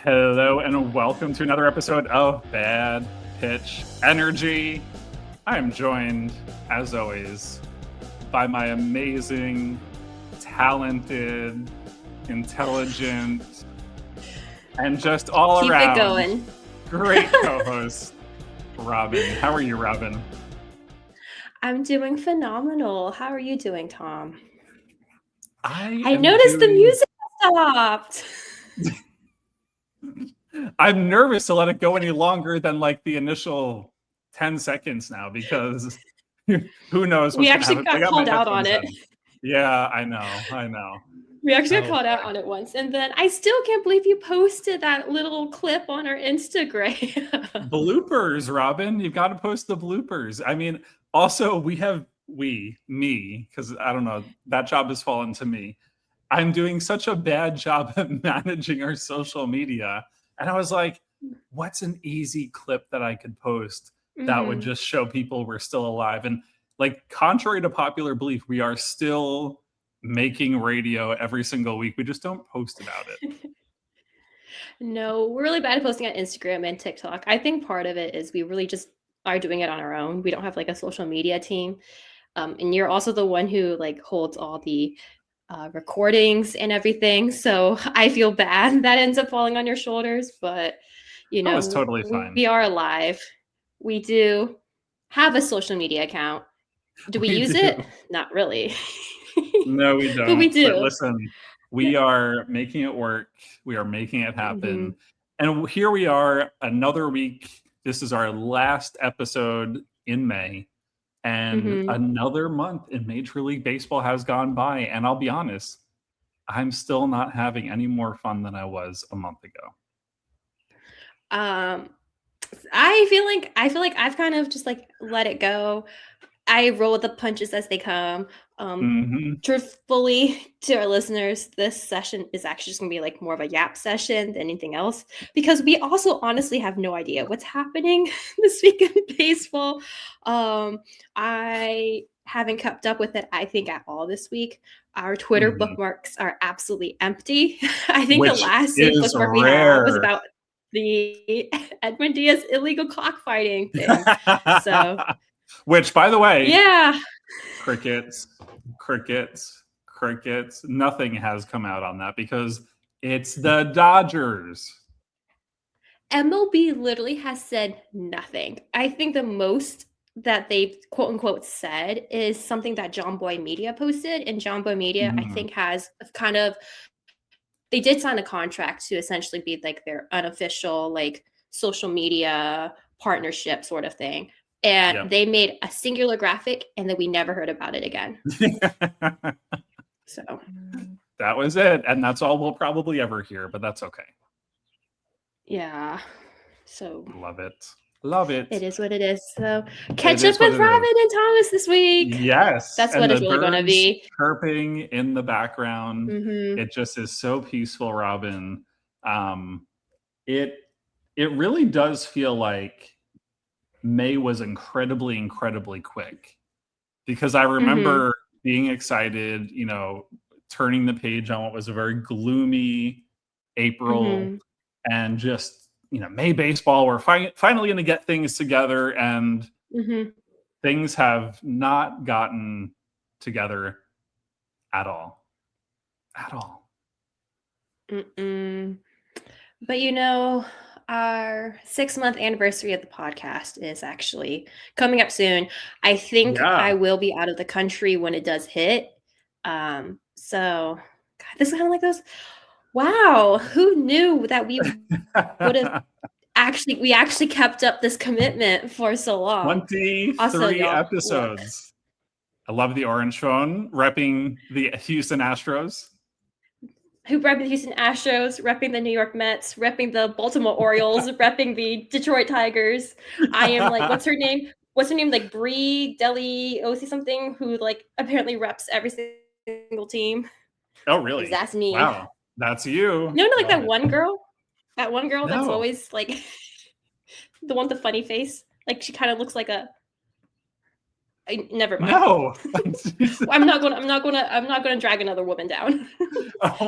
Hello and welcome to another episode of Bad Pitch Energy. I'm joined, as always, by my amazing, talented, intelligent, and just all Keep around it going. Great co-host, Robyn. How are you, Robyn? I'm doing phenomenal. How are you doing, Tom? I noticed the music stopped. I'm nervous to let it go any longer than like the initial 10 seconds now because who knows what's We going to actually happen. got called out on it. Yeah, I know. We actually got called out on it once. And then I still can't believe you posted that little clip on our Instagram. Bloopers, Robyn. You've got to post the bloopers. I mean, also me, because I don't know, that job has fallen to me. I'm doing such a bad job at managing our social media. And I was like, what's an easy clip that I could post that would just show people we're still alive? And like, contrary to popular belief, we are still making radio every single week. We just don't post about it. No, we're really bad at posting on Instagram and TikTok. I think part of it is we really just are doing it on our own. We don't have like a social media team. And you're also the one who like holds all the recordings and everything. So I feel bad that ends up falling on your shoulders, but you know, it's totally fine. We are alive. We do have a social media account. Do we use it? Not really. No, we don't. But we do. But listen, we are making it work. We are making it happen. And here we are, another week. This is our last episode in May. And another month in Major League Baseball has gone by. And I'll be honest, I'm still not having any more fun than I was a month ago. I feel like I've kind of just like let it go. I roll with the punches as they come. Truthfully, to our listeners, this session is actually just gonna be like more of a yap session than anything else, because we also honestly have no idea what's happening this week in baseball. I haven't kept up with it, I think, at all this week. Our Twitter bookmarks are absolutely empty. I think the last bookmark we had was about the Edwin Diaz illegal cockfighting thing. So, which, by the way, yeah, crickets, nothing has come out on that because it's the Dodgers. MLB literally has said nothing. I think the most that they've quote unquote said is something that John Boy Media posted, and John Boy Media I think has kind of, they did sign a contract to essentially be like their unofficial like social media partnership sort of thing. And they made a singular graphic and then we never heard about it again. So that was it. And that's all we'll probably ever hear, but that's okay. Yeah. So love it. It is what it is. So catch up with Robyn and Thomas this week. Yes. That's what it's really going to be. Chirping in the background. It just is so peaceful, Robyn. It really does feel like May was incredibly quick, because I remember being excited, you know, turning the page on what was a very gloomy April and just, you know, May baseball, we're finally going to get things together, and things have not gotten together at all. But you know, our 6-month anniversary of the podcast is actually coming up soon. I think I will be out of the country when it does hit. So God, this is kind of like those, wow, who knew that we would have actually kept up this commitment for so long. 23 episodes. I love the orange phone, repping the Houston Astros. Who repping the Houston Astros, repping the New York Mets, repping the Baltimore Orioles, repping the Detroit Tigers. I am like, what's her name? Like Bree Deli OC something, who like apparently reps every single team. Oh, really? That's me. Wow, that's you. No, like that one girl. That one girl that's always like the one with the funny face. Like she kind of looks like a. Never mind. No, I'm not gonna drag another woman down.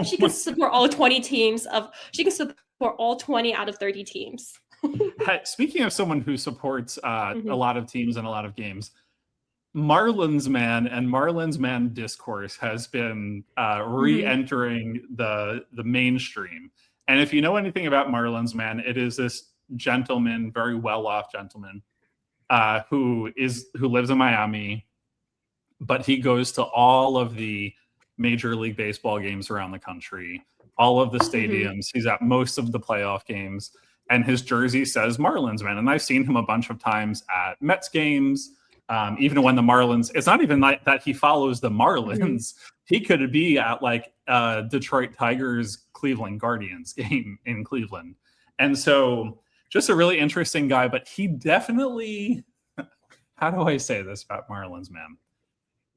She can support all 20 teams of. She can support for all 20 out of 30 teams. Speaking of someone who supports a lot of teams and a lot of games, Marlins Man discourse has been re-entering the mainstream. And if you know anything about Marlins Man, it is this gentleman, very well-off gentleman, who lives in Miami, but he goes to all of the Major League Baseball games around the country, all of the stadiums. He's at most of the playoff games, and his jersey says Marlins Man. And I've seen him a bunch of times at Mets games. Even when the Marlins, it's not even like that he follows the Marlins. He could be at like Detroit Tigers Cleveland Guardians game in Cleveland. And so just a really interesting guy, but he definitely, how do I say this about Marlins Man?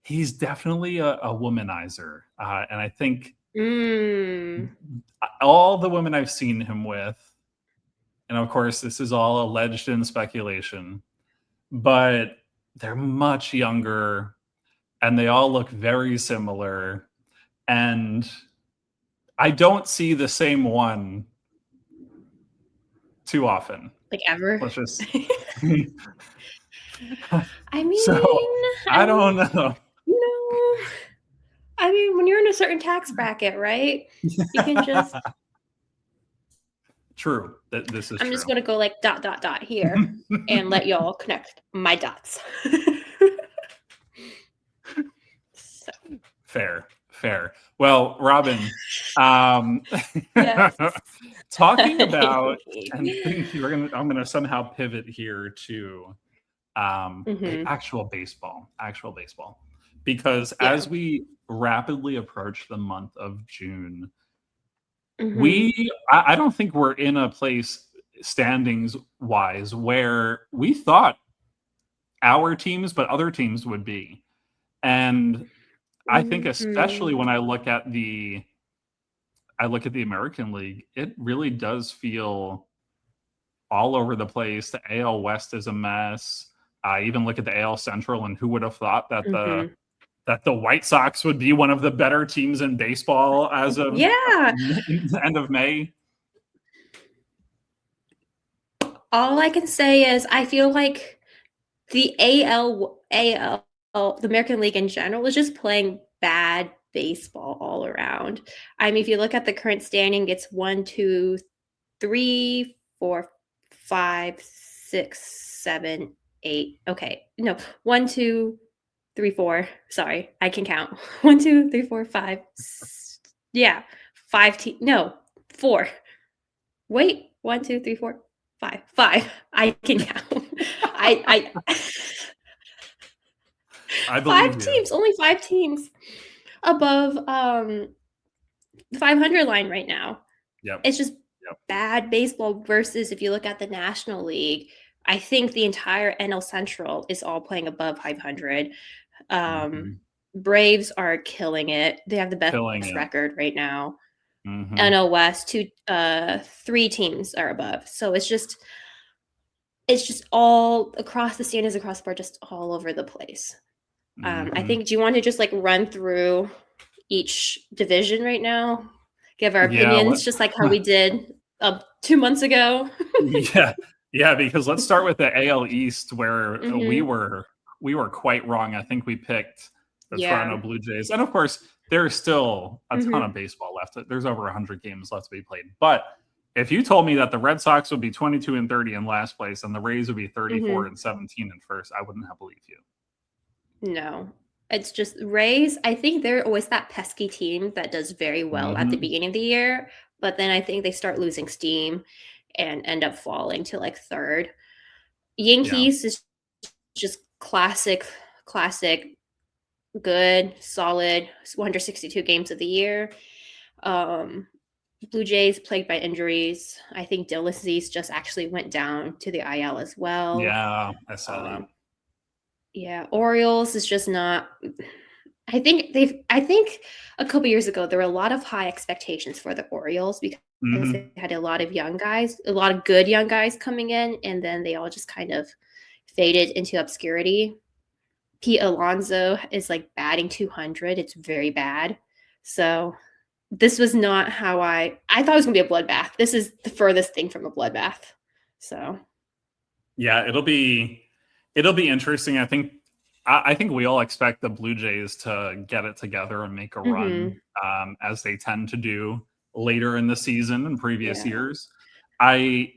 He's definitely a womanizer. And I think all the women I've seen him with, and of course this is all alleged in speculation, but they're much younger and they all look very similar. And I don't see the same one too often. Like ever? Let's just... I mean... So, I don't know. No. I mean, when you're in a certain tax bracket, right? You can just... True. This is I'm just going to go like ... here and let y'all connect my dots. So. Fair. Well, Robyn, yes. talking about, and I'm going to somehow pivot here to actual baseball, because as we rapidly approach the month of June, I don't think we're in a place standings wise where we thought our teams, but other teams would be. And I think especially when I look at the American League, it really does feel all over the place. The AL West is a mess. I even look at the AL Central, and who would have thought that the White Sox would be one of the better teams in baseball as of the end of May? All I can say is I feel like the the American League in general is just playing bad baseball all around. I mean, if you look at the current standing, it's 1, 2, 3, 4, 5, 6, 7, 8. Okay. No, 1, 2, 3, 4. Sorry, I can count. 1, 2, 3, 4, 5. Yeah, 5. No, 4. Wait, 1, 2, 3, 4, 5. 5. I can count. I believe 5 teams, only 5 teams above the 500 line right now. Yep. It's just bad baseball versus if you look at the National League, I think the entire NL Central is all playing above 500. Braves are killing it. They have the best record right now. NL West, 3 teams are above. So it's just all across the standings, across the board, just all over the place. I think, do you want to just like run through each division right now? Give our opinions, just like how we did 2 months ago. Yeah, because let's start with the AL East, where we were quite wrong. I think we picked the Toronto Blue Jays. And of course, there's still a ton of baseball left. There's over 100 games left to be played. But if you told me that the Red Sox would be 22-30 in last place and the Rays would be 34-17 in first, I wouldn't have believed you. No, it's just Rays. I think they're always that pesky team that does very well at the beginning of the year, but then I think they start losing steam and end up falling to like third. Yankees is just classic, good, solid, 162 games of the year. Blue Jays plagued by injuries. I think Dylan Cease just actually went down to the IL as well. Yeah, I saw that. Yeah, Orioles is just not. I think a couple years ago there were a lot of high expectations for the Orioles because they had a lot of young guys, a lot of good young guys coming in, and then they all just kind of faded into obscurity. Pete Alonso is like batting 200. It's very bad. So this was not how I thought it was gonna be a bloodbath. This is the furthest thing from a bloodbath. So yeah, it'll be interesting. I think we all expect the Blue Jays to get it together and make a run, as they tend to do later in the season in previous years. I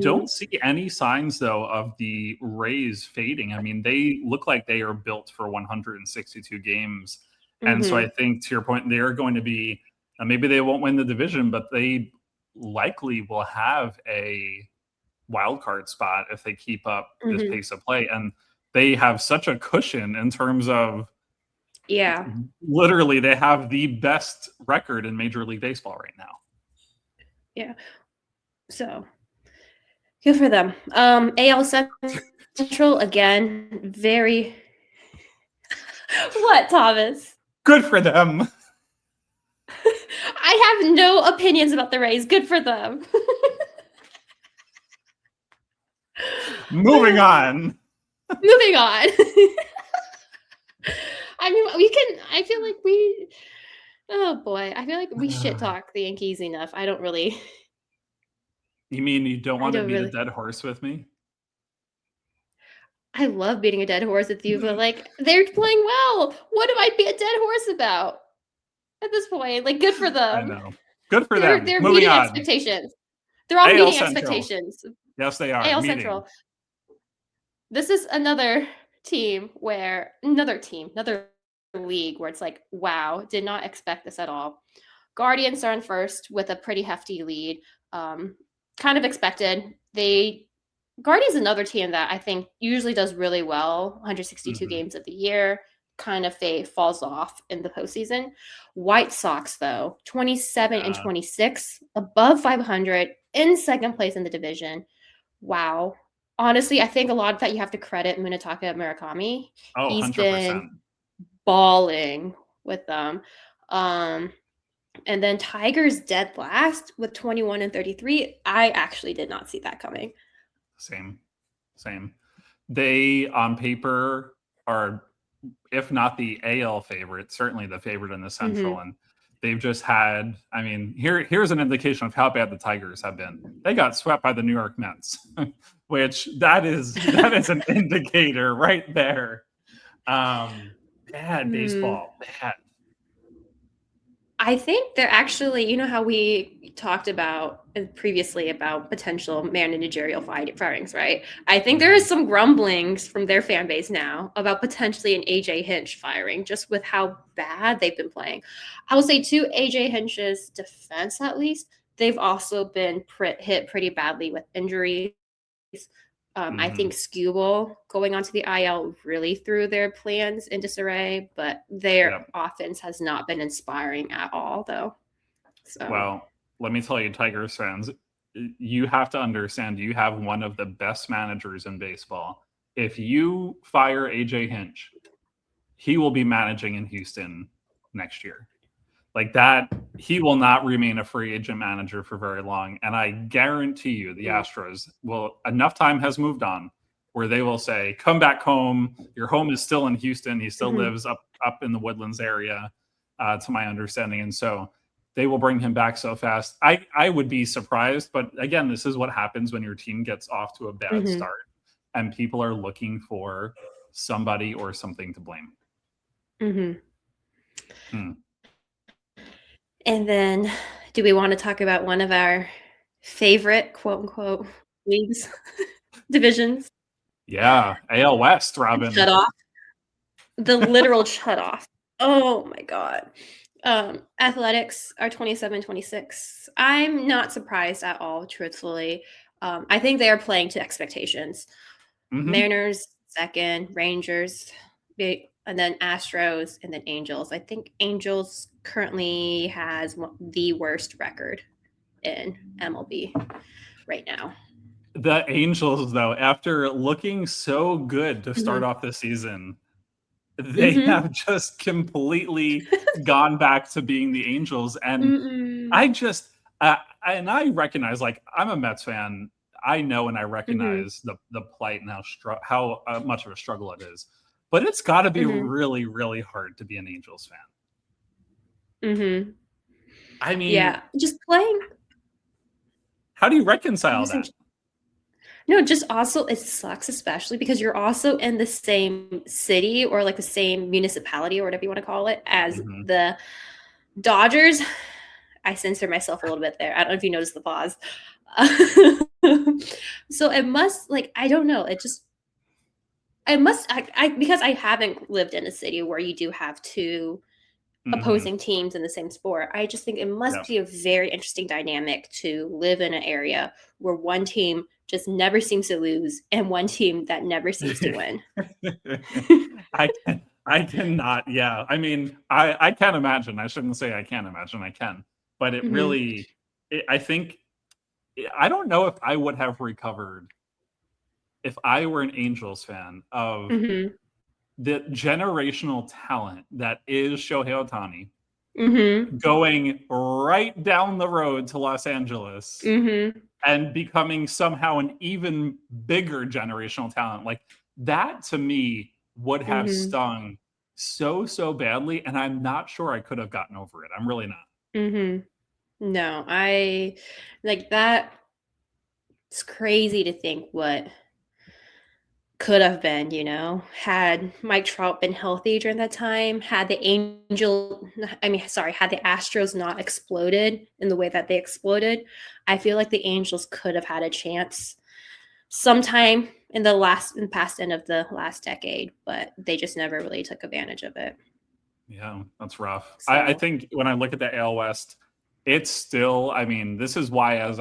don't see any signs though of the Rays fading. I mean, they look like they are built for 162 games. And so I think, to your point, they are going to be, maybe they won't win the division, but they likely will have a wild card spot if they keep up this pace of play. And they have such a cushion in terms of, literally, they have the best record in Major League Baseball right now. Yeah. So good for them. AL Central, again, very... What, Thomas? Good for them. I have no opinions about the Rays. Good for them. Moving on. Moving on. I mean, I feel like oh boy, I feel like we shit talk the Yankees enough. I don't really... You mean you don't want to beat a dead horse with me? I love beating a dead horse with you, but like, they're playing well. What do I be a dead horse about at this point? Like, good for them. I know. Good for them. They're meeting expectations. They're all meeting expectations. Yes, they are. AL Central. This is another league where it's like, wow, did not expect this at all. Guardians are in first with a pretty hefty lead. Kind of expected. Guardians, another team that I think usually does really well, 162 games of the year, kind of falls off in the postseason. White Sox, though, 27 and 26, above 500, in second place in the division. Wow. Honestly, I think a lot of that you have to credit Munetaka Murakami. Oh, he's 100%. Been balling with them. And then Tigers dead last with 21 and 33. I actually did not see that coming. Same. They, on paper, are, if not the AL favorite, certainly the favorite in the Central. And they've just had, I mean, here's an indication of how bad the Tigers have been. They got swept by the New York Mets, which that is an indicator right there. Bad baseball, bad. I think they're actually, you know how we talked about previously about potential managerial firings, right? I think there is some grumblings from their fan base now about potentially an AJ Hinch firing, just with how bad they've been playing. I will say, too, AJ Hinch's defense, at least, they've also been hit pretty badly with injuries. I think Skubal going onto the IL really threw their plans into disarray, but their offense has not been inspiring at all, though. So. Well, let me tell you, Tigers fans, you have to understand you have one of the best managers in baseball. If you fire AJ Hinch, he will be managing in Houston next year. Like that, he will not remain a free agent manager for very long. And I guarantee you the Astros will, enough time has moved on where they will say, come back home. Your home is still in Houston. He still lives up in the Woodlands area, to my understanding. And so they will bring him back so fast. I would be surprised. But again, this is what happens when your team gets off to a bad start and people are looking for somebody or something to blame. And then, do we want to talk about one of our favorite, quote unquote, leagues, divisions? Yeah, AL West, Robyn. Shut off. The literal shut off. Oh my God. Athletics are 27-26. I'm not surprised at all, truthfully. I think they are playing to expectations. Mariners, second, Rangers, and then Astros, and then Angels. I think Angels currently has the worst record in MLB right now. The Angels, though, after looking so good to start off the season, they have just completely gone back to being the Angels. And I just, and I recognize, like, I'm a Mets fan. I know and I recognize the plight and how much of a struggle it is. But it's got to be really, really hard to be an Angels fan. I mean, yeah, just playing. How do you reconcile that? No, just also it sucks, especially because you're also in the same city or like the same municipality or whatever you want to call it as the Dodgers. I censored myself a little bit there. I don't know if you noticed the pause. So it must, like, I don't know. Because I haven't lived in a city where you do have two opposing teams in the same sport. I just think it must be a very interesting dynamic to live in an area where one team just never seems to lose and one team that never seems to win. I cannot. Yeah. I mean, I can't imagine. I shouldn't say I can't imagine. I can. But it really, I think, I don't know if I would have recovered if I were an Angels fan of the generational talent that is Shohei Ohtani going right down the road to Los Angeles and becoming somehow an even bigger generational talent. Like that to me would have stung so badly. And I'm not sure I could have gotten over it. I'm really not. No, I like that. It's crazy to think what could have been, had Mike Trout been healthy during that time, had the Astros not exploded in the way that they exploded, I feel like the Angels could have had a chance sometime in the past end of the last decade, but they just never really took advantage of it. Yeah, that's rough. So, I think when I look at the AL West, it's still, I mean, this is why as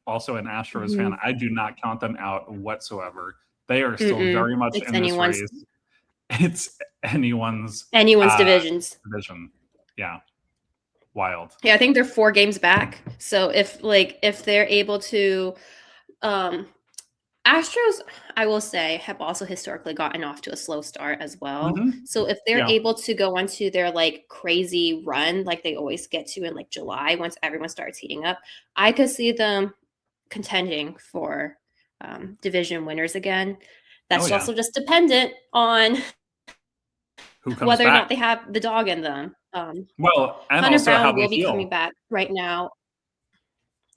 also an Astros fan, I do not count them out whatsoever. They are still very much in this race. It's anyone's division. Yeah. Wild. Yeah, I think they're 4 games back. So if they're able to Astros, I will say, have also historically gotten off to a slow start as well. So if they're able to go onto their like crazy run like they always get to in like July once everyone starts heating up, I could see them contending for division winners again. That's also just dependent on whether or not they have the dog in them. Well, and Hunter also Brown how they will be coming back right now.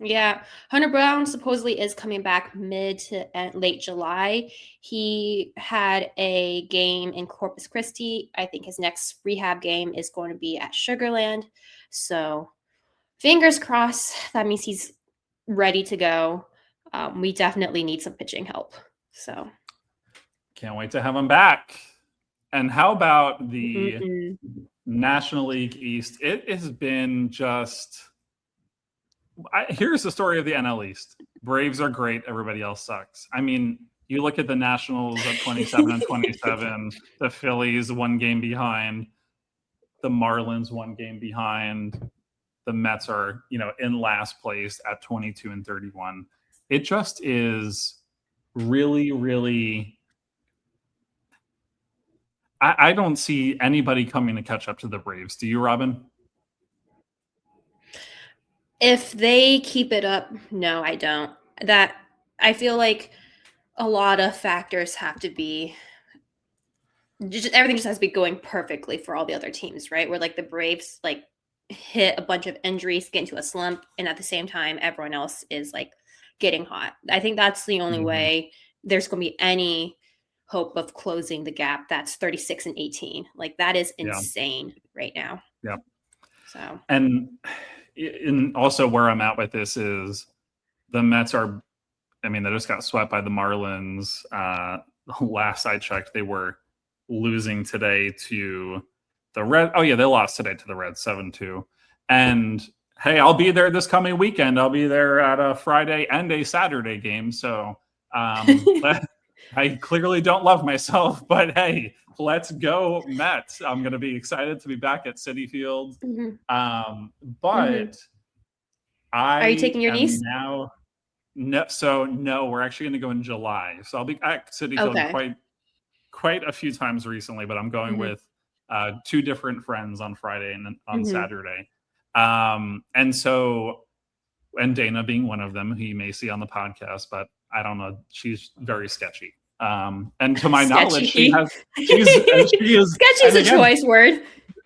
Yeah, Hunter Brown supposedly is coming back mid to late July. He had a game in Corpus Christi. I think his next rehab game is going to be at Sugarland. So fingers crossed. That means he's ready to go. We definitely need some pitching help. So can't wait to have him back. And how about the National League East? It has been just... here's the story of the NL East. Braves are great. Everybody else sucks. I mean, you look at the Nationals at 27 and 27, the Phillies 1 game behind, the Marlins 1 game behind, the Mets are, in last place at 22 and 31. It just is really, really... I don't see anybody coming to catch up to the Braves. Do you, Robyn? If they keep it up, no, I don't. That I feel like a lot of factors have to be everything just has to be going perfectly for all the other teams, right? Where like the Braves like hit a bunch of injuries, get into a slump, and at the same time everyone else is like getting hot. I think that's the only way there's going to be any hope of closing the gap. That's 36 and 18. Like that is insane right now. Yeah. So and also where I'm at with this is the Mets are, I mean, they just got swept by the Marlins. Last I checked, they were losing today to the Reds. Oh yeah, they lost today to the Reds 7-2. And hey, I'll be there this coming weekend. I'll be there at a Friday and a Saturday game. So I clearly don't love myself, but hey, let's go Mets. I'm going to be excited to be back at Citi Field. But are you taking your niece? Now, no, we're actually going to go in July. So I'll be at Citi Field quite a few times recently, but I'm going with 2 different friends on Friday and on Saturday. And Dana being one of them, who you may see on the podcast, but I don't know. She's very sketchy. And to my knowledge, she is sketchy is a choice word.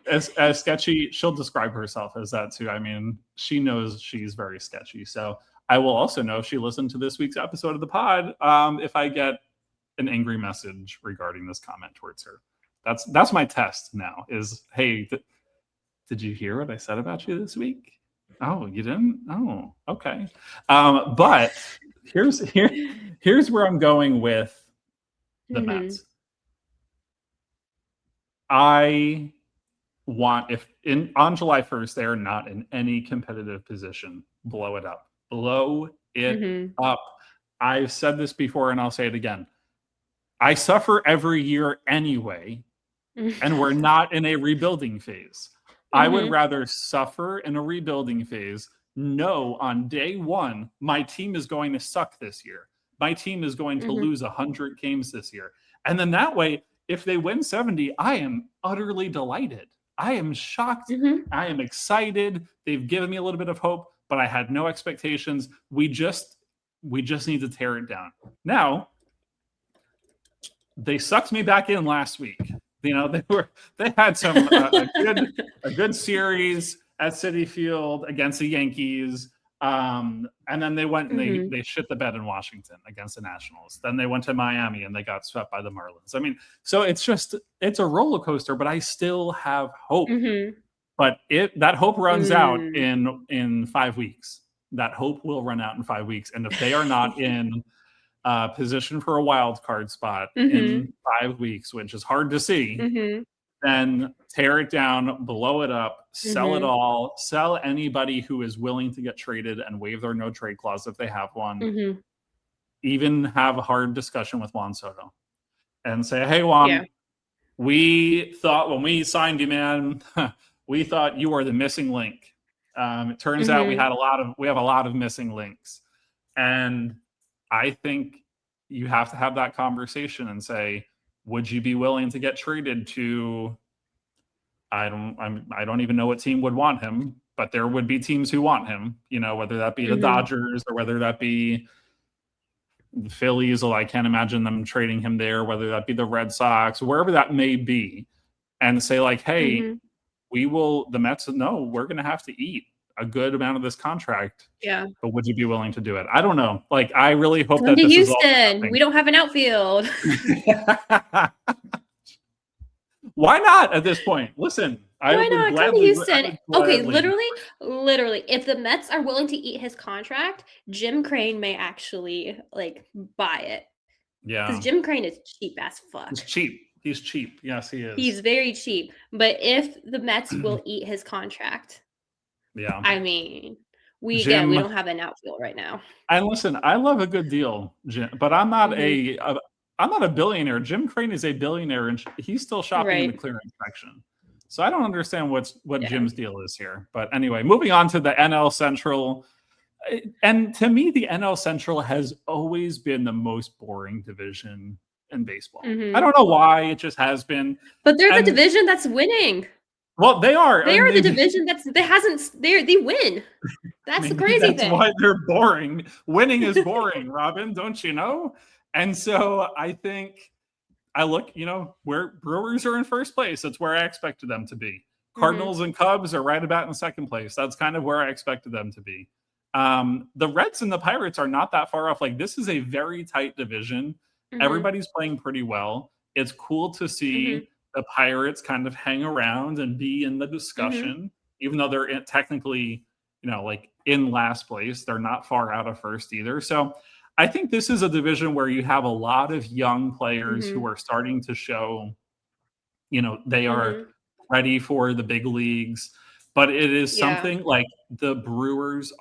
as sketchy. She'll describe herself as that too. I mean, she knows she's very sketchy. So I will also know if she listened to this week's episode of the pod, if I get an angry message regarding this comment towards her. That's my test now is, hey, did you hear what I said about you this week? Oh, you didn't? Oh, okay. But here's where I'm going with the Mets. I want, if on July 1st they're not in any competitive position, blow it up. Blow it up. I've said this before and I'll say it again. I suffer every year anyway, and we're not in a rebuilding phase. I would rather suffer in a rebuilding phase, know on day one, my team is going to suck this year. My team is going to lose 100 games this year. And then that way, if they win 70, I am utterly delighted. I am shocked. I am excited. They've given me a little bit of hope, but I had no expectations. We just need to tear it down. Now, they sucked me back in last week. You know, they had some a good series at Citi Field against the Yankees. And then they went and they shit the bed in Washington against the Nationals. Then they went to Miami and they got swept by the Marlins. I mean, so it's a roller coaster, but I still have hope. But that hope runs out in 5 weeks. That hope will run out in 5 weeks. And if they are not in position for a wild card spot in 5 weeks, which is hard to see, then tear it down, blow it up, sell it all, sell anybody who is willing to get traded and waive their no trade clause if they have one. Even have a hard discussion with Juan Soto and say, hey, Juan, we thought when we signed you, man, we thought you were the missing link. It turns out we have a lot of missing links. And I think you have to have that conversation and say, would you be willing to get traded to, I don't even know what team would want him, but there would be teams who want him, you know, whether that be the Dodgers or whether that be the Phillies, or I can't imagine them trading him there, whether that be the Red Sox, wherever that may be, and say like, hey, the Mets, no, we're going to have to eat a good amount of this contract. Yeah. But would you be willing to do it? I don't know. Like, I really hope that this Houston. Is all we don't have an outfield. Why not at this point? Listen, why not? Come to Houston. Okay, literally, if the Mets are willing to eat his contract, Jim Crane may actually like buy it. Yeah. Because Jim Crane is cheap as fuck. He's cheap. Yes, he is. He's very cheap. But if the Mets will eat his contract, I mean, we don't have an outfield right now. And listen, I love a good deal, Jim, but I'm not I'm not a billionaire. Jim Crane is a billionaire, and he's still shopping in the clearance section. So I don't understand what Jim's deal is here. But anyway, moving on to the NL Central. And to me, the NL Central has always been the most boring division in baseball. I don't know why, it just has been. But they're the division that's winning. Well, they are. They are the division they win. That's the crazy thing. That's why they're boring. Winning is boring, Robyn, don't you know? And so I think I look, you know, where Brewers are in first place. That's where I expected them to be. Cardinals and Cubs are right about in second place. That's kind of where I expected them to be. The Reds and the Pirates are not that far off. Like, this is a very tight division. Everybody's playing pretty well. It's cool to see the Pirates kind of hang around and be in the discussion, even though they're technically, you know, like in last place. They're not far out of first either. So I think this is a division where you have a lot of young players who are starting to show, you know, they are ready for the big leagues. But it is something like the Brewers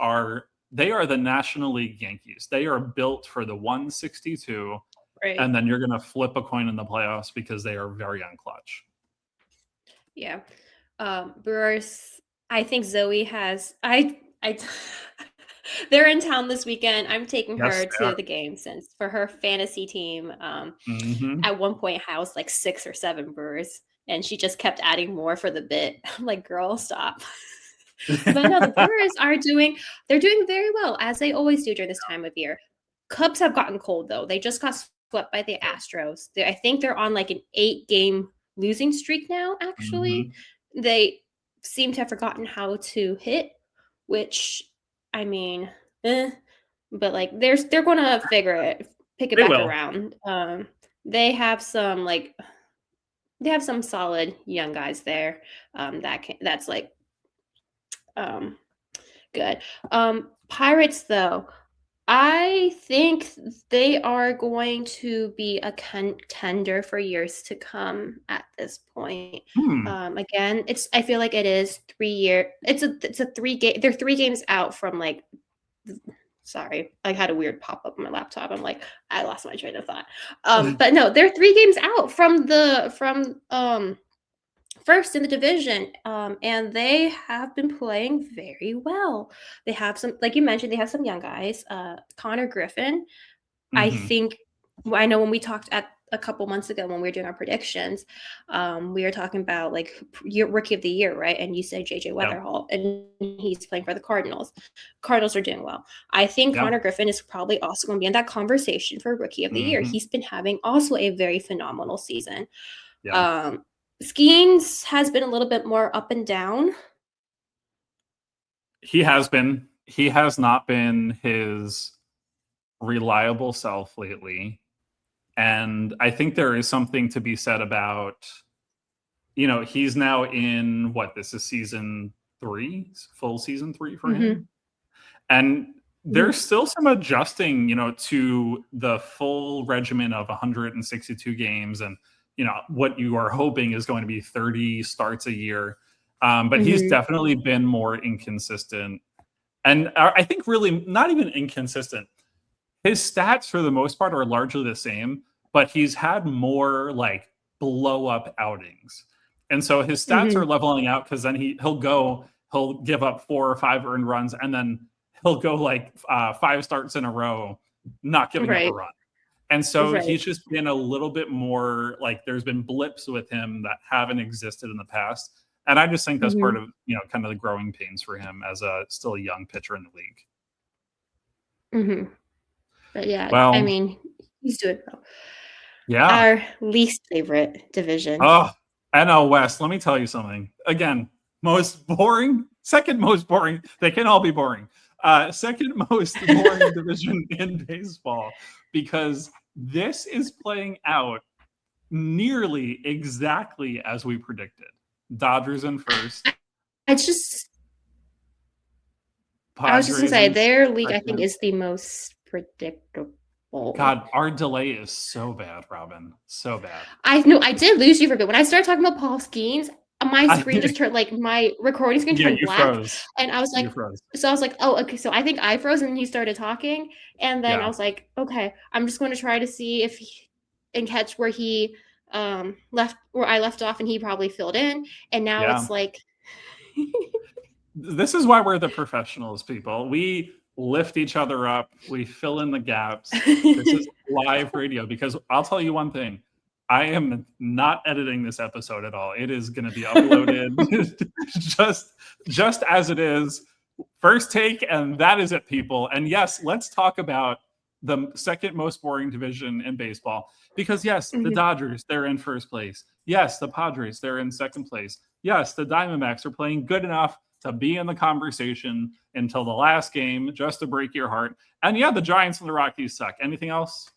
they are the National League Yankees. They are built for the 162. And then you're going to flip a coin in the playoffs because they are very unclutch. Yeah. Brewers, I think Zoe has, they're in town this weekend. I'm taking her to the game since for her fantasy team. At one point housed like 6 or 7 Brewers, and she just kept adding more for the bit. I'm like, girl, stop. But no, the Brewers they're doing very well, as they always do during this time of year. Cubs have gotten cold though. They just got swept by the Astros. I think they're on like an 8-game losing streak now, actually. they seem to have forgotten how to hit, which, I mean, but like they're gonna pick it They back will. around. They have some solid young guys there. That's like good. Pirates though, I think they are going to be a contender for years to come at this point. Again, I feel like it is 3 year. It's a 3 game. They're 3 games out from like. Sorry, I had a weird pop up on my laptop. I'm like, I lost my train of thought. But no, they're 3 games out from first in the division, and they have been playing very well. They have some, like you mentioned, they have some young guys. Connor Griffin, I think. I know when we talked a couple months ago when we were doing our predictions, we were talking about like rookie of the year, right? And you said JJ Weatherall, and he's playing for the Cardinals. Cardinals are doing well. I think Connor Griffin is probably also going to be in that conversation for rookie of the year. He's been having also a very phenomenal season. Skeens has been a little bit more up and down. He has been. He has not been his reliable self lately. And I think there is something to be said about, he's now in this is season 3, full season 3 for him. And there's still some adjusting, to the full regimen of 162 games and, what you are hoping is going to be 30 starts a year. But he's definitely been more inconsistent. And I think really not even inconsistent. His stats for the most part are largely the same, but he's had more like blow up outings. And so his stats are leveling out because then he'll give up 4 or 5 earned runs, and then he'll go like 5 starts in a row, not giving up a run. And so he's just been a little bit more like there's been blips with him that haven't existed in the past. And I just think that's part of, kind of the growing pains for him as still a young pitcher in the league. But yeah, well, I mean, he's doing well. Yeah. Our least favorite division. Oh, NL West. Let me tell you something. Again, second most boring. They can all be boring. Second most boring division in baseball, because this is playing out nearly exactly as we predicted. Dodgers in first. I was just going to say, their league, I think, is the most predictable. God, our delay is so bad, Robyn. So bad. I know. I did lose you for a bit. When I started talking about Paul Skeens, my screen just turned, like, my recording screen turned black. Froze. And I was like, so I was like, oh, okay. So I think I froze, and he started talking. And then I was like, okay, I'm just going to try to see and catch where he where I left off, and he probably filled in. And now it's like. This is why we're the professionals, people. We lift each other up. We fill in the gaps. This is live radio, because I'll tell you one thing. I am not editing this episode at all. It is going to be uploaded just as it is. First take, and that is it, people. And yes, let's talk about the second most boring division in baseball. Because yes, the Dodgers, they're in first place. Yes, the Padres, they're in second place. Yes, the Diamondbacks are playing good enough to be in the conversation until the last game, just to break your heart. And yeah, the Giants and the Rockies suck. Anything else?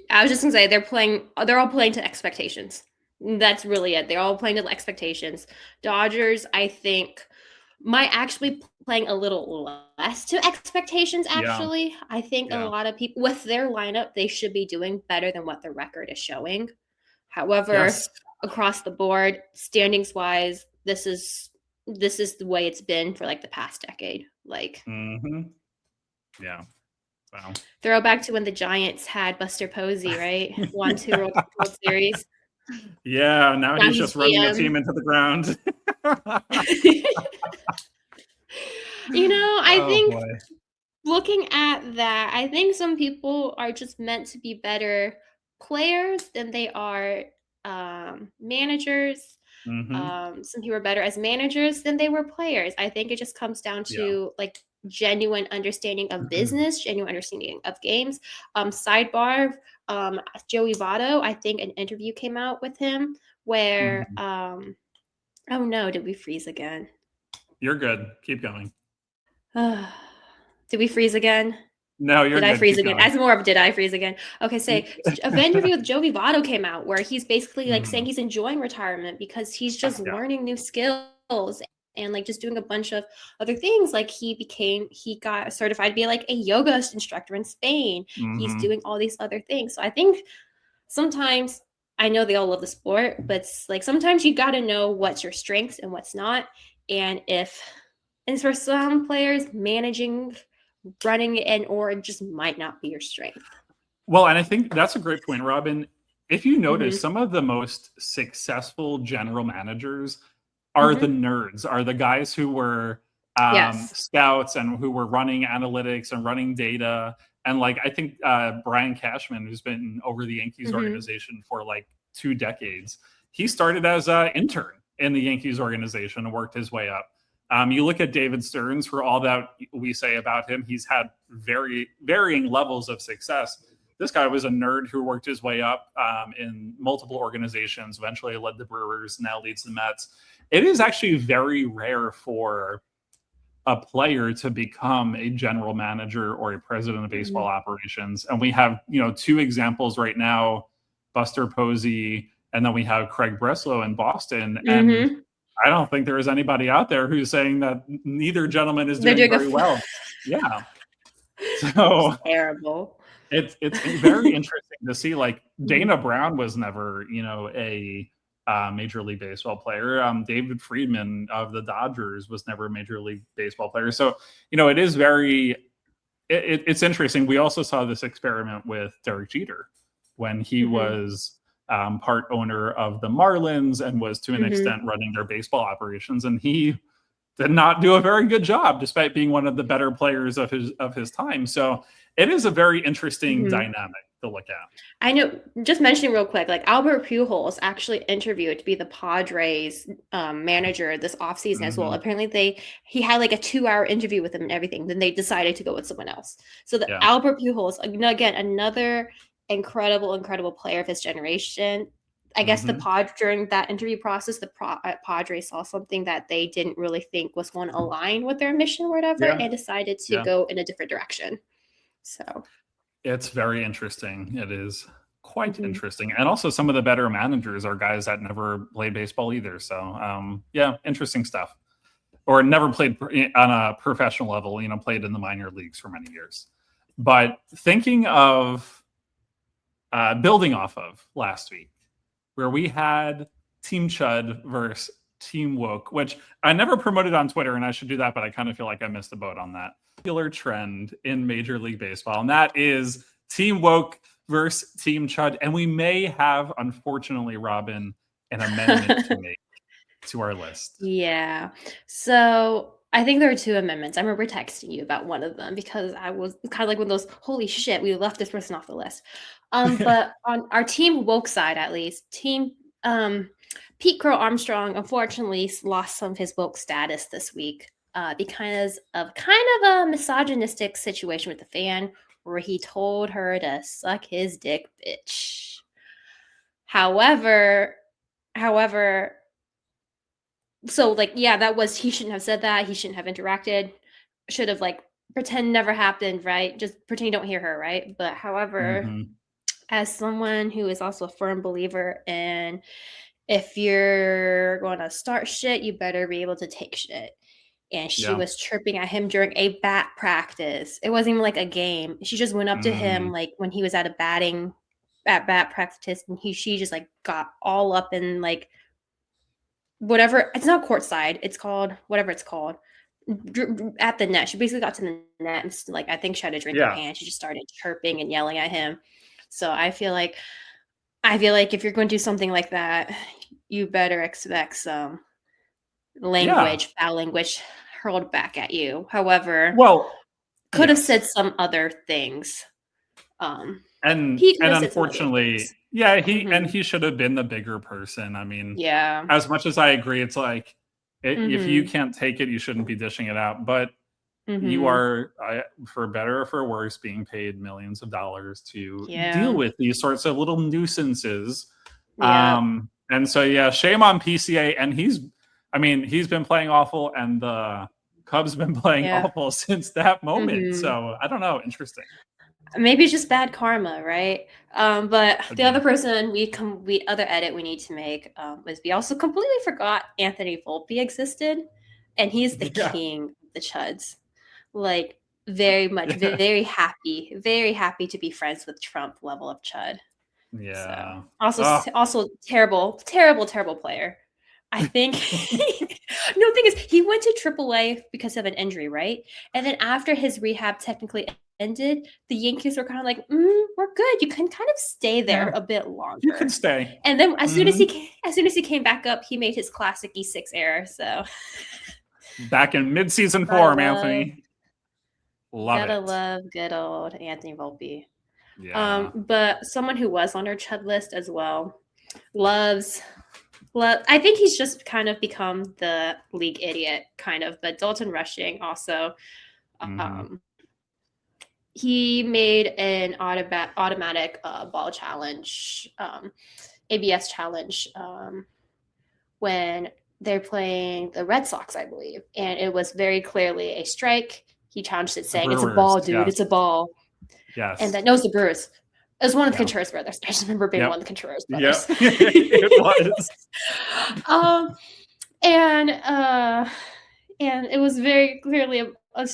I was just going to say, they're all playing to expectations. That's really it. They're all playing to expectations. Dodgers, I think, might actually playing a little less to expectations, actually. Yeah. I think a lot of people, with their lineup, they should be doing better than what their record is showing. However, across the board, standings-wise, this is the way it's been for like the past decade. Like, yeah. Wow. Throwback to when the Giants had Buster Posey, right? Won 2 World Series. Yeah, now he's just running the team into the ground. I think looking at that, I think some people are just meant to be better players than they are managers. Some people are better as managers than they were players. I think it just comes down to like genuine understanding of business, genuine understanding of games. Sidebar, Joey Votto, I think an interview came out with him where Oh no, did we freeze again? You're good. Keep going. Did we freeze again? No, you're Did I good. freeze Keep again? going. As more of did I freeze again? Okay, say a interview with Joey Votto came out where he's basically like saying he's enjoying retirement because he's just learning new skills and like just doing a bunch of other things. Like he got certified to be like a yoga instructor in Spain. He's doing all these other things. So I think sometimes, I know they all love the sport, but it's like sometimes you got to know what's your strengths and what's not. And for some players, managing, running an org just might not be your strength. Well, and I think that's a great point, Robyn. If you notice, some of the most successful general managers are the nerds, are the guys who were scouts and who were running analytics and running data. And like, I think Brian Cashman, who's been over the Yankees organization for like 2 decades, he started as an intern in the Yankees organization and worked his way up. You look at David Stearns, for all that we say about him, he's had varying levels of success. This guy was a nerd who worked his way up in multiple organizations, eventually led the Brewers, now leads the Mets. It is actually very rare for a player to become a general manager or a president of baseball operations. And we have, 2 examples right now, Buster Posey, and then we have Craig Breslow in Boston. And I don't think there is anybody out there who's saying that neither gentleman is doing very well. Yeah. So it's terrible. It's very interesting to see. Like Dana Brown was never, a Major League Baseball player. David Friedman of the Dodgers was never a Major League Baseball player. So, it is it's interesting. We also saw this experiment with Derek Jeter when he was part owner of the Marlins and was to an extent running their baseball operations. And he did not do a very good job despite being one of the better players of his time. So it is a very interesting dynamic to look at. I know, just mentioning real quick, like Albert Pujols actually interviewed to be the Padres manager this offseason as well. Apparently he had like a 2-hour interview with him and everything. Then they decided to go with someone else. So Albert Pujols, again, another incredible player of his generation. I guess during that interview process, the Padres saw something that they didn't really think was going to align with their mission or whatever, and decided to go in a different direction. So it's very interesting. It is quite interesting. And also some of the better managers are guys that never played baseball either. So interesting stuff. Or never played on a professional level, played in the minor leagues for many years. But thinking of building off of last week, where we had Team Chud versus Team Woke, which I never promoted on Twitter, and I should do that, but I kind of feel like I missed the boat on that. Popular trend in Major League Baseball, and that is Team Woke versus Team Chud. And we may have, unfortunately, Robyn, an amendment to make to our list. Yeah. So I think there are 2 amendments. I remember texting you about one of them because I was kind of like one of those, holy shit, we left this person off the list. But on our Team Woke side, at least, Team Pete Crow Armstrong unfortunately lost some of his woke status this week because of kind of a misogynistic situation with the fan where he told her to suck his dick, bitch. However, so like, he shouldn't have said that. He shouldn't have interacted. Should have like pretend never happened, right? Just pretend you don't hear her, right? But however, as someone who is also a firm believer in if you're going to start shit, you better be able to take shit. And she was chirping at him during a bat practice. It wasn't even like a game. She just went up to him like when he was at bat practice, and she just like got all up in like whatever. It's not courtside. It's called whatever it's called at the net. She basically got to the net and like I think she had a drink in her hand. She just started chirping and yelling at him. So I feel like if you're going to do something like that, you better expect some foul language hurled back at you. However, could have said some other things. And unfortunately, he should have been the bigger person. I mean, as much as I agree, it's like if you can't take it, you shouldn't be dishing it out. But you are, for better or for worse, being paid millions of dollars to deal with these sorts of little nuisances. And so, shame on PCA. And he's I mean, he's been playing awful, and the Cubs been playing awful since that moment. So I don't know. Interesting. Maybe it's just bad karma, right? But the other person other edit we need to make is we also completely forgot Anthony Volpe existed, and he's the king of the Chuds. Like very much, very happy to be friends with Trump level of Chud. Yeah. So, also terrible player. I think no, thing is he went to AAA because of an injury, right? And then after his rehab technically ended, the Yankees were kind of like, we're good. You can kind of stay there a bit longer. You can stay. And then as soon as he came back up, he made his classic E6 error. So back in mid-season form, Anthony. Gotta love good old Anthony Volpe. Yeah. But someone who was on our Chud list as well I think he's just kind of become the league idiot, kind of. But Dalton Rushing also, he made an automatic ball challenge, ABS challenge, when they're playing the Red Sox, I believe, and it was very clearly a strike. He challenged it, saying, "It's a ball, dude. It's a ball." Yes. And then no, it's the Brewers. It was one of the Contreras brothers. I just remember being one of the Contreras brothers. Yep. It was. And it was very clearly a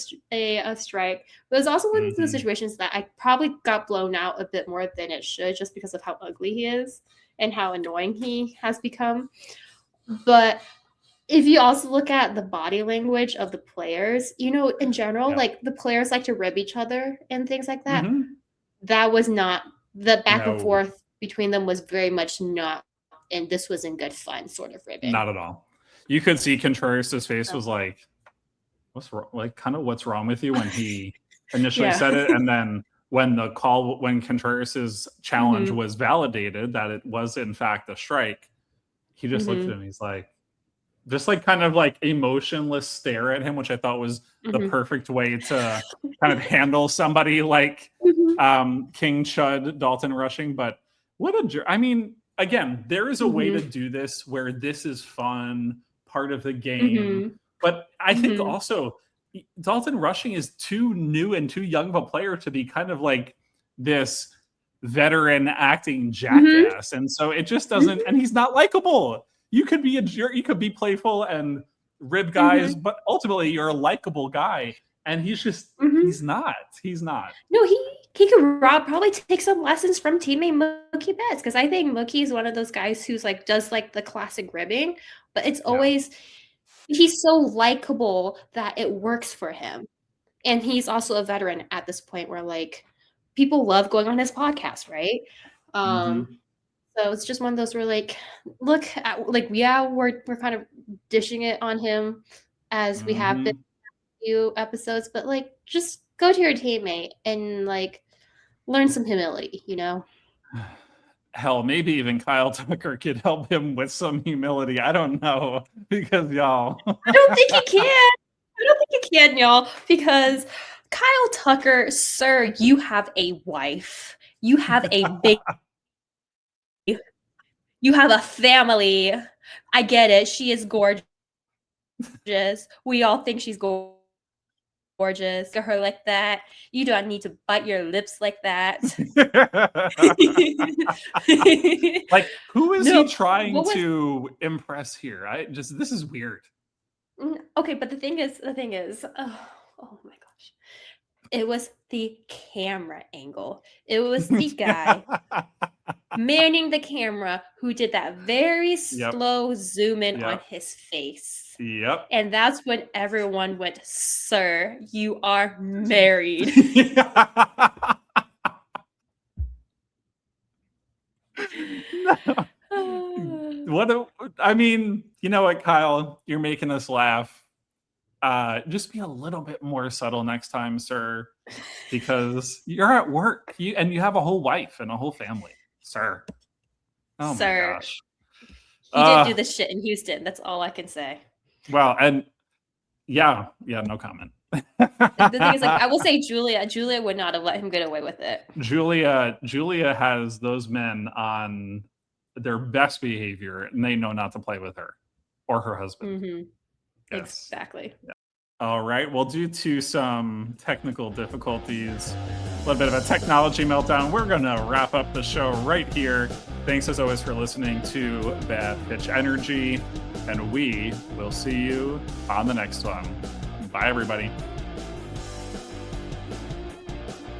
strike. But it was also one of those situations that I probably got blown out a bit more than it should, just because of how ugly he is and how annoying he has become. But if you also look at the body language of the players, in general, like the players like to rib each other and things like that. That was not, the back and forth between them was very much not, and this was in good fun sort of ribbing. Not at all. You could see Contreras' face was like, what's wrong? Like, kind of what's wrong with you when he initially said it. And then when Contreras' challenge was validated, that it was in fact a strike, he just looked at him. He's like, just like kind of like emotionless stare at him, which I thought was the perfect way to kind of handle somebody like King Chud, Dalton Rushing. But I mean, again, there is a way to do this where this is fun, part of the game. But I think also Dalton Rushing is too new and too young of a player to be kind of like this veteran acting jackass. And so it just doesn't, and he's not likable. You could be a jerk, you could be playful and rib guys, but ultimately you're a likable guy. And he's just, he's not. No, he could probably take some lessons from teammate Mookie Betts, because I think Mookie is one of those guys who's like, does like the classic ribbing, but it's always, he's so likable that it works for him. And he's also a veteran at this point where like people love going on his podcast, right? So it's just one of those where like, look at like, we're kind of dishing it on him as we have been a few episodes, but like just go to your teammate and like learn some humility, Hell, maybe even Kyle Tucker could help him with some humility. I don't know, because y'all. I don't think he can, y'all, because Kyle Tucker, sir, you have a wife. You have a big you have a family. I get it. She is gorgeous. We all think she's gorgeous. To her like that. You don't need to bite your lips like that. Like, who is he trying to impress here? This is weird. Okay, but the thing is, oh my gosh. It was the camera angle. It was the guy manning the camera who did that very slow zoom in on his face. Yep. And that's when everyone went, "Sir, you are married." I mean, you know what, Kyle? You're making us laugh. Just be a little bit more subtle next time, sir, because you're at work and you have a whole wife and a whole family, sir. Oh sir. My gosh. He didn't do this shit in Houston. That's all I can say. Well, and no comment. The thing is, like, I will say Julia would not have let him get away with it. Julia has those men on their best behavior, and they know not to play with her. or her husband. Mm-hmm. Yes. Exactly. Yeah. All right. Well, due to some technical difficulties, a little bit of a technology meltdown, we're going to wrap up the show right here. Thanks as always for listening to Bad Pitch Energy, and we will see you on the next one. Bye, everybody.